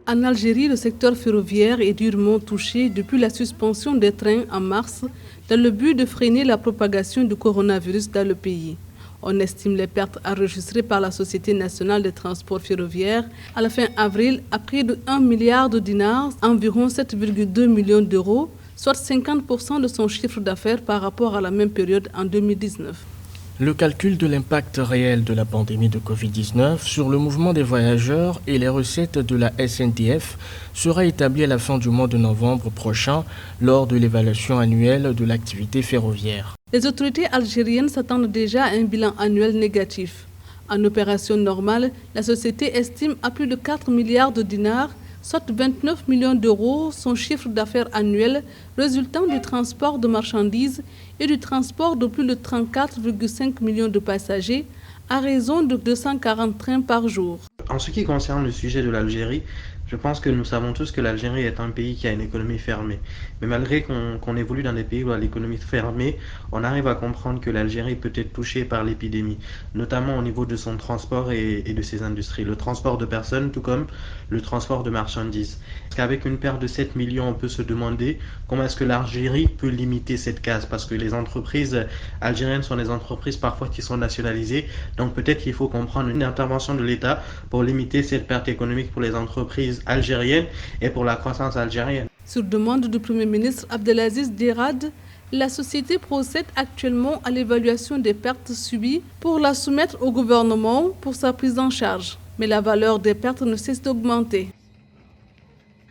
En Algérie, le secteur ferroviaire est durement touché depuis la suspension des trains en mars dans le but de freiner la propagation du coronavirus dans le pays. On estime les pertes enregistrées par la Société nationale des transports ferroviaires à la fin avril à près de 1 milliard de dinars, environ 7,2 millions d'euros, soit 50% de son chiffre d'affaires par rapport à la même période en 2019. Le calcul de l'impact réel de la pandémie de Covid-19 sur le mouvement des voyageurs et les recettes de la SNTF sera établi à la fin du mois de novembre prochain lors de l'évaluation annuelle de l'activité ferroviaire. Les autorités algériennes s'attendent déjà à un bilan annuel négatif. En opération normale, la société estime à plus de 4 milliards de dinars, soit 29 millions d'euros, son chiffre d'affaires annuel résultant du transport de marchandises et du transport de plus de 34,5 millions de passagers à raison de 240 trains par jour. En ce qui concerne le sujet de l'Algérie, je pense que nous savons tous que l'Algérie est un pays qui a une économie fermée. Mais malgré qu'on évolue dans des pays où l'économie est fermée, on arrive à comprendre que l'Algérie peut être touchée par l'épidémie, notamment au niveau de son transport et de ses industries. Le transport de personnes, tout comme le transport de marchandises. Parce qu'avec une perte de 7 millions, on peut se demander comment est-ce que l'Algérie peut limiter cette casse. Parce que les entreprises algériennes sont des entreprises parfois qui sont nationalisées. Donc peut-être qu'il faut comprendre une intervention de l'État pour limiter cette perte économique pour les entreprises algériennes et pour la croissance algérienne. Sur demande du Premier ministre Abdelaziz Djerad, la société procède actuellement à l'évaluation des pertes subies pour la soumettre au gouvernement pour sa prise en charge. Mais la valeur des pertes ne cesse d'augmenter.